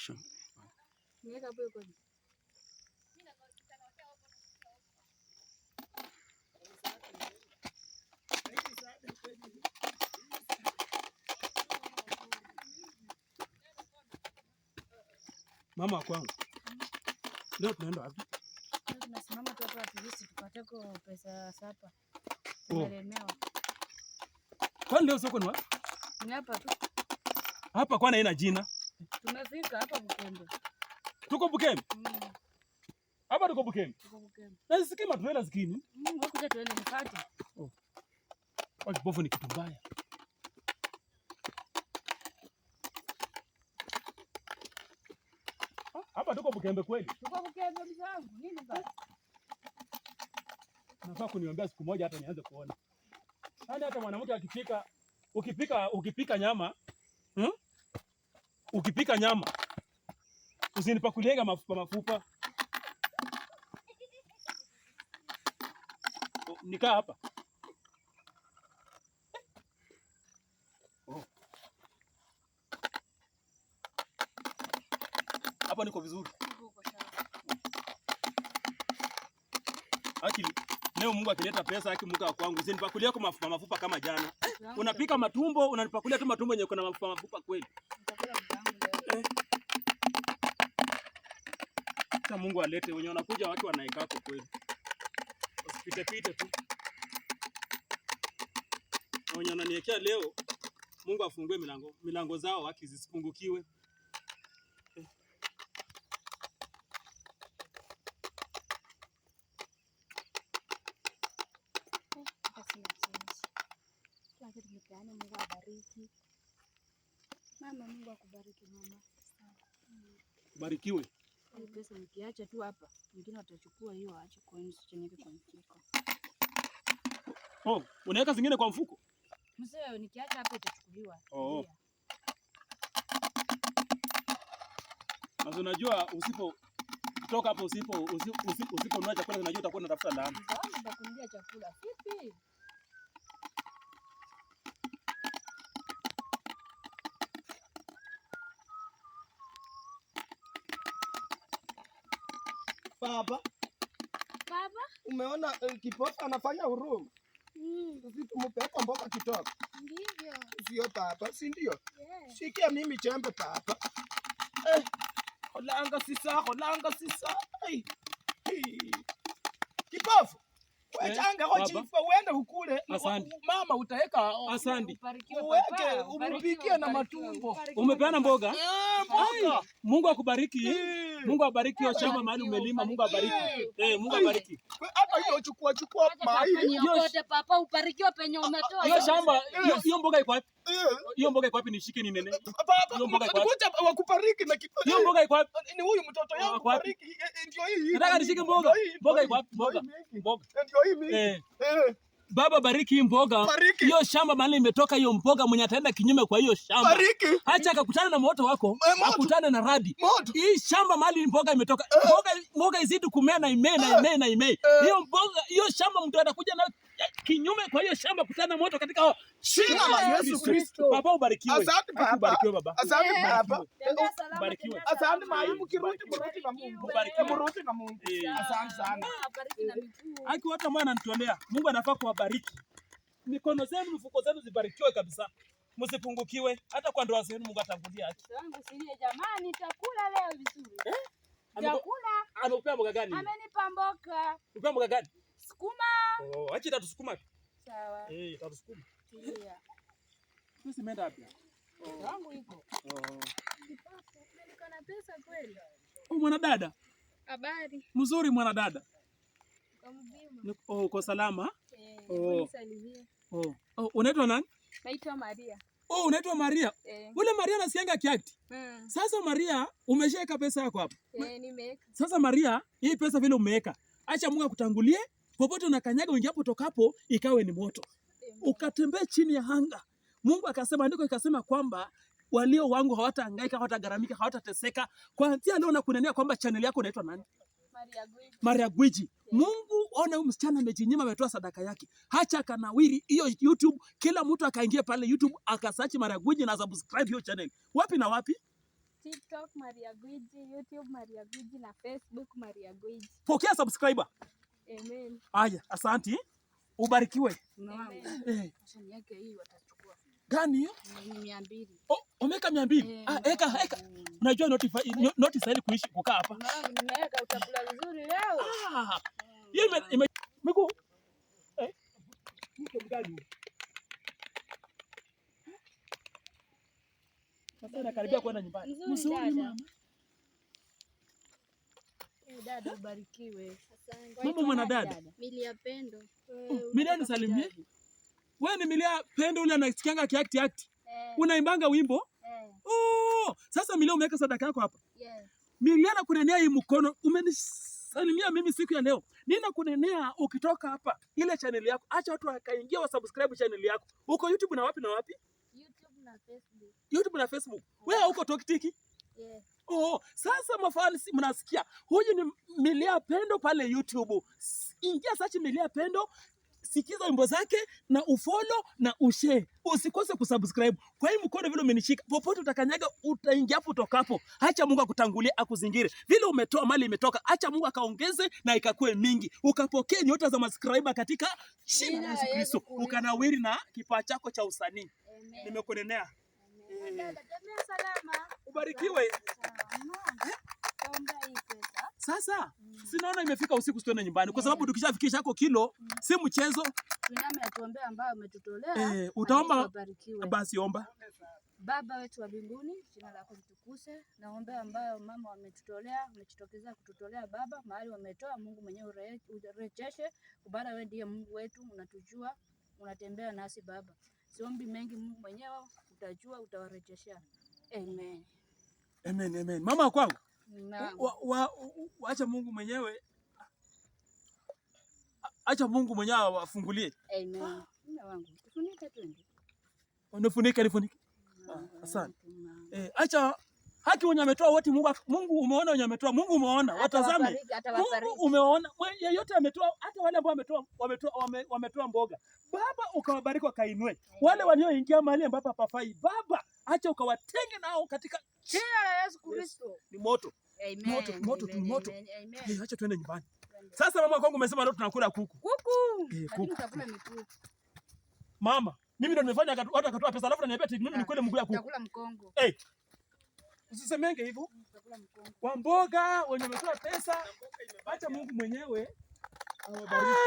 kutosha. Mama kwangu. Leo tunaenda wapi? Tunasimama tu hapa tulisi tupate pesa sapa. Tumelemewa. Kwani leo soko ni wapi? Ni hapa tu. Hapa kwani haina jina? Tumefika hapa Bukembe. Tuko Bukembe? Hapa tuko Bukembe. Tuko Bukembe. Na sikima tunaenda zikini. Ngoja tuende nikate. Wapi bofu ni kitu mbaya. Hapa tuko Bukembe kweli? Tuko Bukembe mzangu. Nini basi? Nafaa kuniombea siku moja hata nianze kuona. Yaani hata mwanamke akifika ukipika nyama, ukipika nyama usinipakuliega mafupa. Nikaa hapa. Hapa niko vizuri. Akili leo Mungu akileta pesa yake muka kwangu usinipakulia kwa mafupa kama jana. Unapika matumbo unanipakulia tu matumbo yenye kuna mafupa kweli. Sasa Mungu alete wenye wanakuja watu wanaika hapo kweli. Usipite tu. Wenye wananiwekea leo Mungu afungue milango zao haki zisipungukiwe. Mungu abariki. Mama, Mungu akubariki mama. Barikiwe. Hii pesa nikiacha tu hapa, wengine watachukua hiyo waache coins chenye kwa mfuko. Unaweka zingine kwa mfuko? Mzee, nikiacha hapa itachukuliwa. Sasa unajua kutoka hapo usiponunua chakula unajua utakuwa unatafuta laana. Ndio nitakunulia chakula. Vipi? Baba, umeona kipofu anafanya huruma? Sisi tumepeka mboga kidogo. Ndivyo. Sio baba, si ndio? Yeah. Sikia mimi chembe baba. Holanga sisa. Kipofu. Wachanga chifa uende ukule. Mama utaweka. Asante. Uweke umpikie na matumbo. Umepeana mboga? Mboga. Mungu akubariki. Mungu abariki hiyo shamba mahali umelima. Mungu abariki. Mungu abariki. Hata hiyo chukua mai. Yote papa ubarikiwe penye umetoa. Hiyo shamba, hiyo mboga iko wapi? Hiyo mboga iko wapi nishike ni nene? Hiyo mboga iko wapi? Wakubariki na kipofu. Hiyo mboga iko wapi? Ni huyu mtoto yangu kubariki. Ndio hii. Nataka nishike mboga. Mboga iko wapi? Mboga. Ndio hii mimi. Baba bariki hii mboga. Hiyo shamba mahali imetoka hiyo mboga mwenye ataenda kinyume kwa hiyo shamba. Bariki. Acha akakutana na moto wako, akutane na radi. Hii shamba mahali mboga imetoka. Mboga izidi kumea na imee. Hiyo shamba mtu atakuja na kinyume kwa hiyo shamba kutana na moto katika jina la Yesu Kristo. Baba ubarikiwe. Asante baba. Ubarikiwe baba. Asante baba. Ubarikiwe. Asante maimu kirudi na Mungu. Murudi na Mungu. Asante sana. Bariki na miguu. Haki watu ambao ananitolea. Mungu anafaa kuwabariki. Mikono zenu, mifuko zenu zibarikiwe kabisa. Msipungukiwe. Hata kwa ndoa zenu Mungu atangulia haki. Wangu sinie jamani, chakula leo vizuri. Chakula. Amekupea mboga gani? Amenipa mboga. Ukupea mboga gani? Sukuma. Acha tatusukuma. Sawa. Tatusukuma. Tulia. Sisi menda wapi? Wangu iko. Niko na pesa kweli. Mwanadada. Habari. Mzuri mwanadada. Mzima. Uko salama? Nisalimie. Unaitwa nani? Naitwa Maria. Unaitwa Maria? Ule Maria anasianga kiakti. Sasa Maria, umeshaweka pesa yako hapa? Nimeweka. Sasa Maria, hii pesa vile umeweka, acha Mungu akutangulie, popote unakanyaga unjapo tokapo ikawe ni moto. Ukatembee chini ya anga. Mungu akasema, andiko ikasema kwamba walio wangu hawatahangaika, hawatagaramika, hawatateseka. Kuanzia leo nakunenea kwamba channel yako inaitwa nani? Maria Gwiji. Mungu ona huyu msichana amejinyima, ametoa sadaka yake. Hacha kanawiri hiyo YouTube, kila mtu akaingia pale YouTube akasearch Maria Gwiji na subscribe hiyo channel. Wapi na wapi? TikTok Maria Gwiji, YouTube Maria Gwiji na Facebook Maria Gwiji. Pokea subscriber. Amen. Haya, asante. Ubarikiwe. Acha niweke hii watachukua. Gani hiyo? Ni 200. Oh, umeweka 200. Eka. Unajua noti sahihi kuishi kukaa hapa. Mwanangu nimeweka utakula vizuri leo. Hiyo miguu. Mko mgani? Sasa nakaribia kwenda nyumbani. Mzuri dada. Dada ubarikiwe. Mama mwanadada. Milia Pendo. Milia nisalimie. Wewe ni Milia Pendo ule anasikianga kiakti. Unaimbanga wimbo? Oh, sasa Milia umeweka sadaka yako hapa. Yes. Milia nakunenea hii mkono. Umenisalimia mimi siku ya leo. Nina kunenea ukitoka hapa ile channel yako. Acha watu wakaingia wa subscribe channel yako. Uko YouTube na wapi na wapi? YouTube na Facebook. YouTube na Facebook. Wewe uko TikTok? Yes. Oh, sasa mafans mnasikia. Huyu ni Milia Pendo pale YouTube. Ingia search Milia Pendo, sikiza wimbo zake na ufollow na ushare. Usikose kusubscribe. Kwa hii mkono vile umenishika, popote utakanyaga utaingia hapo utokapo. Acha Mungu akutangulie akuzingire. Vile umetoa mali imetoka, acha Mungu akaongeze na ikakue mingi. Ukapokea nyota za subscriber katika jina la Yesu Kristo. Ukanawiri na kipawa chako cha usanii. Nimekunenea. Dada, tembea salama. Ubarikiwe. Sasa sinaona imefika usiku tuende nyumbani kwa sababu tukishafikisha hako kilo si mchezo. Tuiname na tuombe ambao umetutolea. Utaomba basi omba. Baba wetu wa mbinguni, jina lako litukuzwe. Naomba ambayo mama wametutolea, wamejitokeza kututolea Baba, mahali wametoa, Mungu mwenyewe urejeshe. Kubara wewe ndiye Mungu wetu, unatujua, unatembea nasi Baba. Siombi mengi, Mungu mwenyewe utajua, utawarejeshea. Amen. Amen. Mama kwangu. Acha Mungu mwenyewe. Acha Mungu mwenyewe awafungulie. Amen. Mama wangu, tufunike twende. Nifunike. Asante. Acha haki wenye ametoa wote Mungu umeona wenye ametoa. Mungu umeona. Watazame. Mungu umeona. Yeyote ametoa hata wale ambao wametoa mboga. Baba ukawabariki wakainue. Wale walioingia mahali ambapo hapafai. Baba acha ukawatenge nao katika jina la Yesu Kristo. Ni moto. Amen. Moto. Acha tuende nyumbani. Sasa mama kwangu umesema leo tunakula kuku. Lakini utakula mikuku. Mama, mimi ndo nimefanya watu akatoa pesa alafu ananiambia mimi nikule mguu ya kuku. Utakula mkongo. Usisemenge hivyo. Utakula mkongo. Kwa mboga wenye wametoa pesa, acha Mungu mwenyewe awabariki.